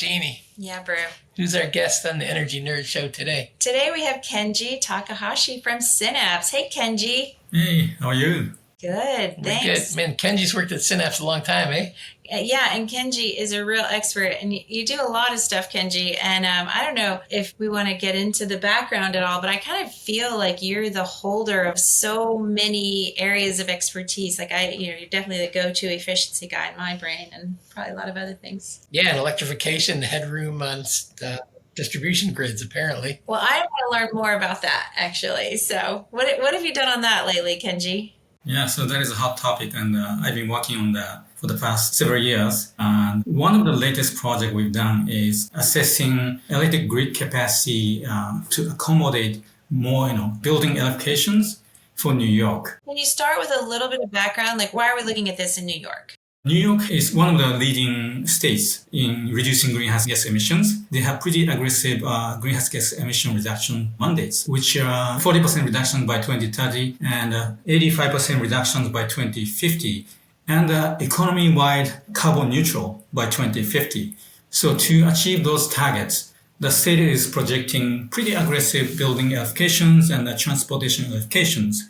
Jeannie. Yeah, bro. Who's our guest on the Energy Nerd Show today? Today we have Kenji Takahashi from Synapse. Hey, Kenji. Hey, how are you? Good, We're thanks. good. Man, Kenji's worked at Synapse a long time, eh? Yeah, and Kenji is a real expert, and you do a lot of stuff, Kenji. And I don't know if we want to get into the background at all, but I kind of feel like you're the holder of so many areas of expertise. Like you're definitely the go-to efficiency guy in my brain, and probably a lot of other things. Yeah, and electrification, headroom on distribution grids, apparently. Well, I want to learn more about that, actually. So what have you done on that lately, Kenji? Yeah, so that is a hot topic, and I've been working on that for the past several years. And one of the latest projects we've done is assessing electric grid capacity to accommodate more, building electrifications for New York. Can you start with a little bit of background? Like, why are we looking at this in New York? New York is one of the leading states in reducing greenhouse gas emissions. They have pretty aggressive greenhouse gas emission reduction mandates, which are 40% reduction by 2030 and 85% reductions by 2050, and economy-wide carbon neutral by 2050. So to achieve those targets, the state is projecting pretty aggressive building electrifications and transportation electrifications.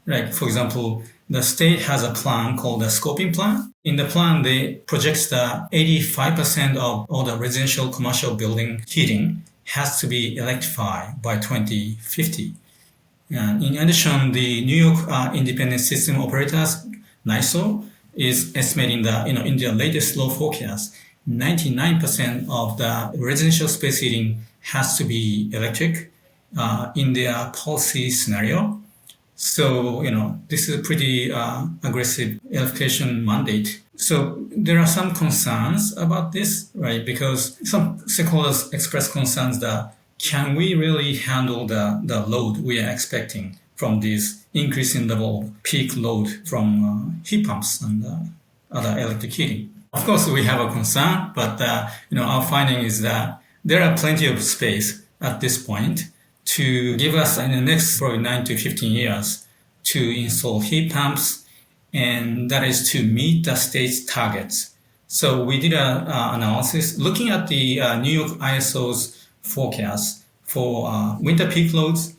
Like, for example, the state has a plan called the scoping plan. In the plan, they project that 85% of all the residential commercial building heating has to be electrified by 2050. And in addition, the New York Independent System Operators, NISO, is estimating that, in their latest low forecast, 99% of the residential space heating has to be electric in their policy scenario. So, this is a pretty aggressive electrification mandate. So there are some concerns about this, right? Because some stakeholders express concerns that can we really handle the load we are expecting from this increasing level of peak load from heat pumps and other electric heating? Of course, we have a concern, but our finding is that there are plenty of space at this point to give us in the next probably 9 to 15 years to install heat pumps, and that is to meet the state's targets. So we did an analysis looking at the New York ISO's forecast for winter peak loads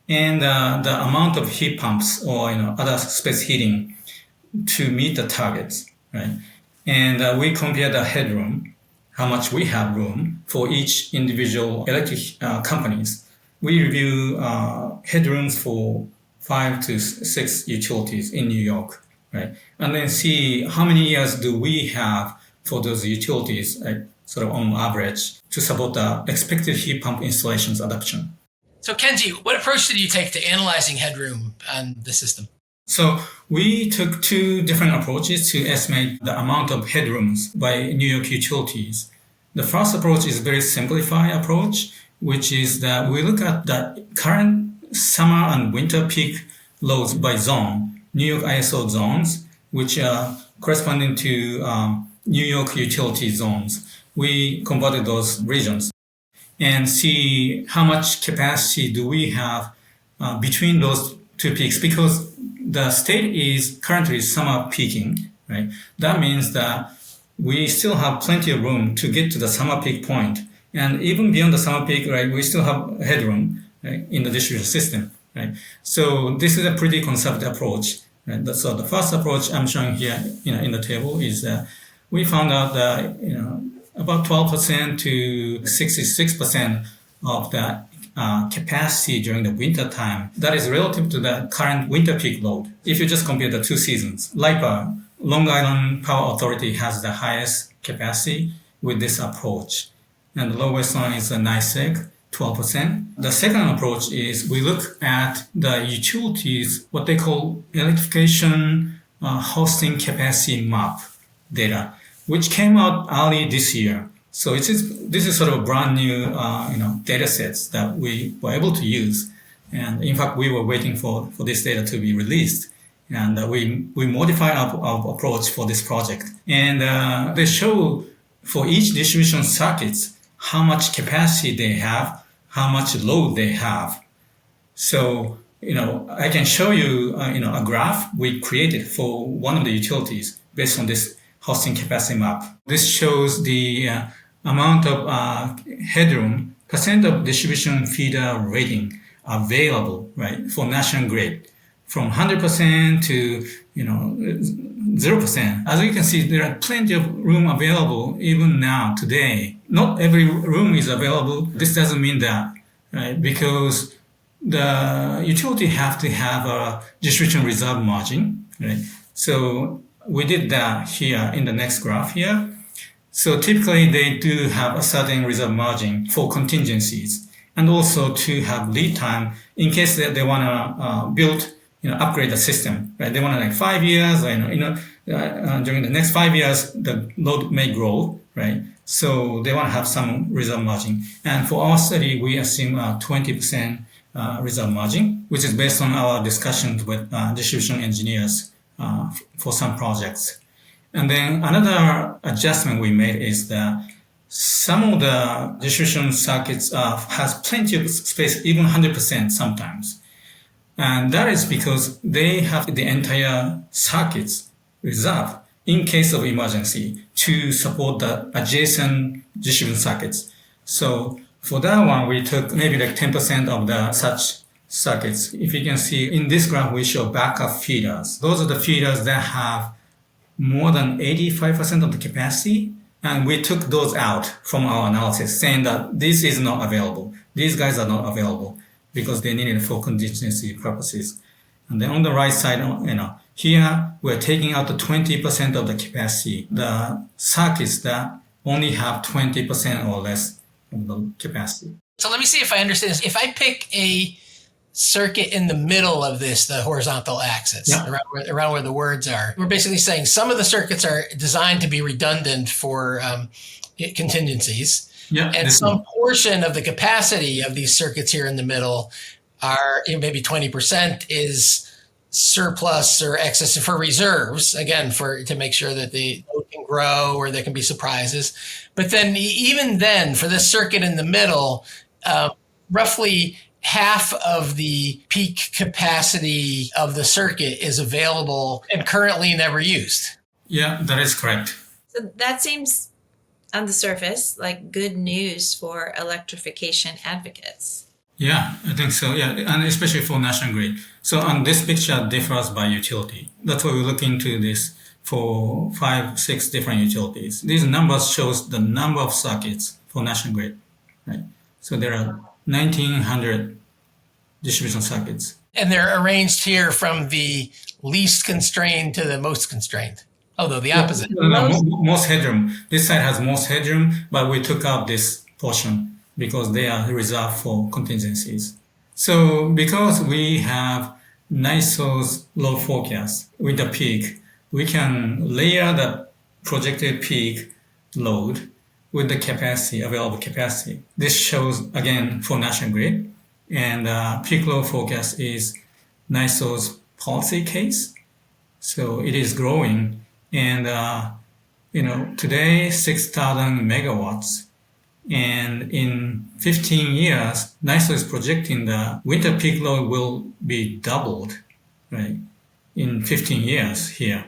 and the amount of heat pumps or other space heating to meet the targets, right? And we compared the headroom, how much we have room for each individual electric companies. We review headrooms for 5 to 6 utilities in New York, right? And then see how many years do we have for those utilities, sort of on average, to support the expected heat pump installations adoption. So Kenji, what approach did you take to analyzing headroom on the system? So we took 2 different approaches to estimate the amount of headrooms by New York utilities. The first approach is a very simplified approach, which is that we look at the current summer and winter peak loads by zone, New York ISO zones, which are corresponding to New York utility zones. We converted those regions and see how much capacity do we have between those 2 peaks, because the state is currently summer peaking, right? That means that we still have plenty of room to get to the summer peak point. And even beyond the summer peak, right, we still have headroom, right, in the distribution system, right? So this is a pretty conservative approach, right? So the first approach I'm showing here, in the table is that we found out that, about 12% to 66% of the capacity during the winter time, that is relative to the current winter peak load. If you just compare the 2 seasons, LIPA, Long Island Power Authority has the highest capacity with this approach. And the lowest one is the NYSEG, 12%. The second approach is we look at the utilities, what they call electrification hosting capacity map data, which came out early this year. So this is sort of a brand new data sets that we were able to use. And in fact, we were waiting for this data to be released. And we modified our approach for this project. And they show for each distribution circuits how much capacity they have, how much load they have. So, I can show you, a graph we created for one of the utilities based on this hosting capacity map. This shows the amount of headroom, percent of distribution feeder rating available, right, for national grid, from 100% to 0%. As you can see, there are plenty of room available even now today. Not every room is available. This doesn't mean that, right? Because the utility have to have a distribution reserve margin, right? So we did that here in the next graph here. So typically they do have a certain reserve margin for contingencies, and also to have lead time in case they want to build, upgrade the system, right? They want to 5 years, during the next 5 years, the load may grow, right? So they want to have some reserve margin. And for our study, we assume 20% reserve margin, which is based on our discussions with distribution engineers for some projects. And then another adjustment we made is that some of the distribution circuits has plenty of space, even 100% sometimes. And that is because they have the entire circuits reserved in case of emergency to support the adjacent distribution circuits. So for that one, we took maybe 10% of the such circuits. If you can see in this graph, we show backup feeders. Those are the feeders that have more than 85% of the capacity, and we took those out from our analysis, saying that this is not available. These guys are not available because they needed it for contingency purposes. And then on the right side, here we're taking out the 20% of the capacity, the circuits that only have 20% or less of the capacity. So let me see if I understand this. If I pick a circuit in the middle of this, the horizontal axis, around where the words are, we're basically saying some of the circuits are designed to be redundant for contingencies. And some portion of the capacity of these circuits here in the middle are maybe 20% is surplus or excess for reserves, again, to make sure that the load can grow or there can be surprises. But then even then, for this circuit in the middle, roughly half of the peak capacity of the circuit is available and currently never used. Yeah, that is correct. So that seems on the surface like good news for electrification advocates. Yeah, I think so. Yeah, and especially for national grid. So on this picture differs by utility. That's why we look into this for 5-6 different utilities. These numbers shows the number of circuits for national grid, right? So there are 1,900 distribution circuits. And they're arranged here from the least constrained to the most constrained. Although the opposite. Most headroom. This side has most headroom, but we took out this portion because they are reserved for contingencies. So because we have NISO's load forecast with the peak, we can layer the projected peak load with the capacity, available capacity. This shows, again, for national grid. And peak load forecast is NISO's policy case. So it is growing. And, today, 6,000 megawatts. And in 15 years, NISO is projecting the winter peak load will be doubled, right, in 15 years here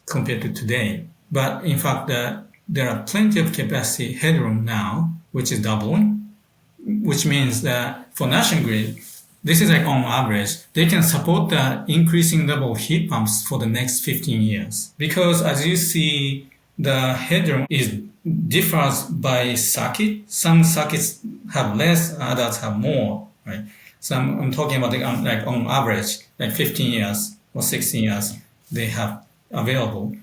compared to today. But in fact, there are plenty of capacity headroom now, which is doubling, which means that for national grid, this is on average, they can support the increasing level of heat pumps for the next 15 years. Because as you see, the headroom differs by circuit. Some circuits have less, others have more, right? So I'm talking about on average, 15 years or 16 years, they have available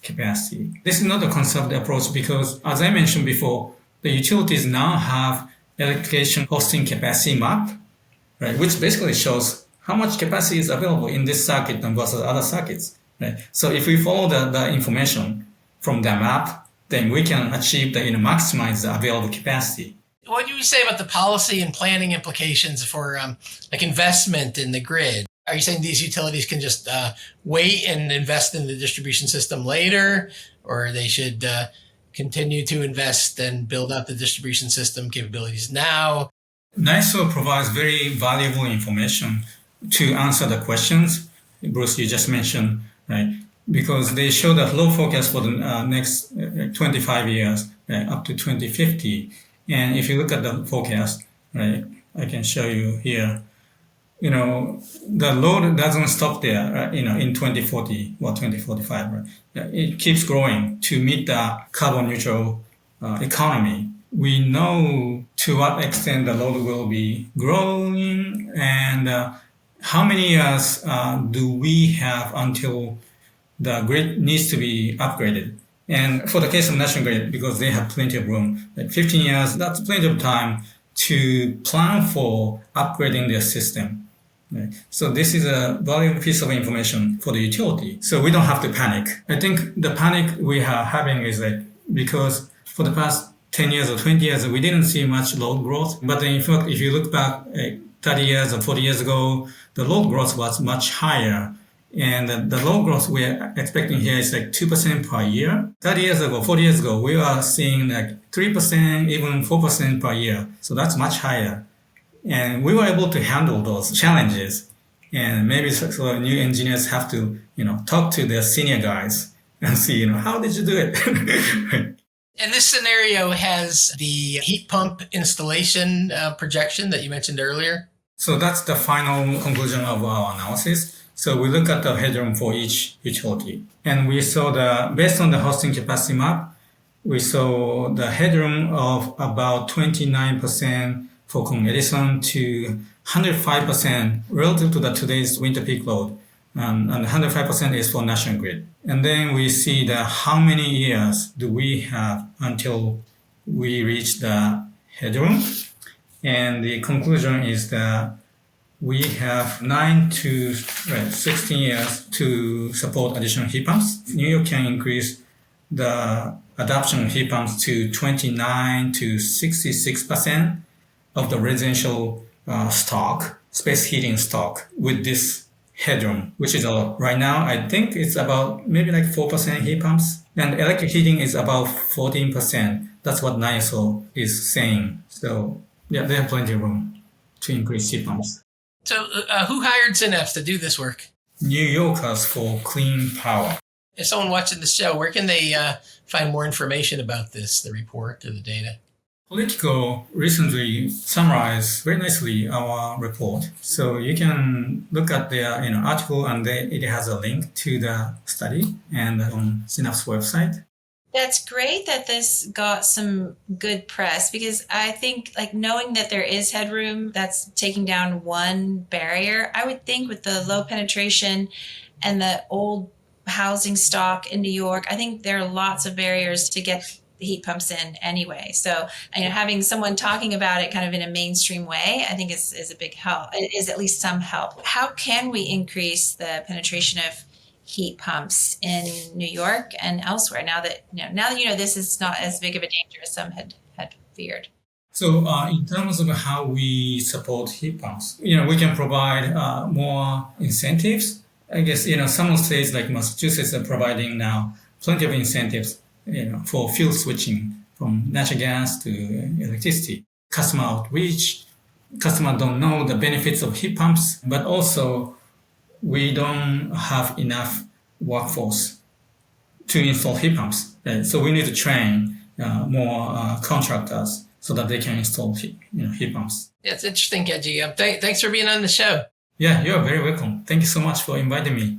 capacity. This is not a conservative approach because, as I mentioned before, the utilities now have electrification hosting capacity map, right, which basically shows how much capacity is available in this circuit versus other circuits, right? So if we follow the information from the map, then we can achieve maximize the available capacity. What do you say about the policy and planning implications for investment in the grid? Are you saying these utilities can just wait and invest in the distribution system later, or they should continue to invest and build out the distribution system capabilities now? NISO provides very valuable information to answer the questions, Bruce, you just mentioned, right? Because they show that load forecast for the next 25 years, right, up to 2050. And if you look at the forecast, right, I can show you here, the load doesn't stop there, right, in 2040 or 2045, right? It keeps growing to meet the carbon neutral economy. We know to what extent the load will be growing and how many years do we have until the grid needs to be upgraded. And for the case of national grid, because they have plenty of room, like 15 years, that's plenty of time to plan for upgrading their system. Right? So this is a valuable piece of information for the utility. So we don't have to panic. I think the panic we are having is because for the past 10 years or 20 years, we didn't see much load growth. But in fact, if you look back 30 years or 40 years ago, the load growth was much higher. And the load growth we're expecting here is 2% per year. 30 years ago, 40 years ago, we were seeing 3%, even 4% per year. So that's much higher. And we were able to handle those challenges. And maybe so new engineers have to, talk to their senior guys and see, how did you do it? And this scenario has the heat pump installation projection that you mentioned earlier. So that's the final conclusion of our analysis. So we look at the headroom for each utility. And we saw based on the hosting capacity map, we saw the headroom of about 29% for Con Edison to 105% relative to today's winter peak load. And 105% is for national grid. And then we see how many years do we have until we reach the headroom. And the conclusion is that we have 9 to 16 years to support additional heat pumps. New York can increase the adoption of heat pumps to 29 to 66% of the residential stock, space heating stock with this headroom, which is right now, I think it's about maybe 4% heat pumps. And electric heating is about 14%. That's what NISO is saying. So yeah, they have plenty of room to increase heat pumps. So who hired Synapse to do this work? New Yorkers for clean power. If someone watching the show, where can they find more information about this, the report or the data? Politico recently summarized very nicely our report. So you can look at their article, and it has a link to the study and on Synapse website. That's great that this got some good press, because I think knowing that there is headroom, that's taking down one barrier. I would think with the low penetration and the old housing stock in New York, I think there are lots of barriers to get the heat pumps in anyway. So having someone talking about it kind of in a mainstream way, I think is a big help. It is at least some help. How can we increase the penetration of heat pumps in New York and elsewhere now that this is not as big of a danger as some had feared? So in terms of how we support heat pumps, we can provide more incentives. I guess some states like Massachusetts are providing now plenty of incentives for fuel switching from natural gas to electricity. Customer outreach, customers don't know the benefits of heat pumps, but also we don't have enough workforce to install heat pumps. So we need to train more contractors so that they can install heat pumps. Yeah, it's interesting, Kenji. Thanks for being on the show. Yeah, you're very welcome. Thank you so much for inviting me.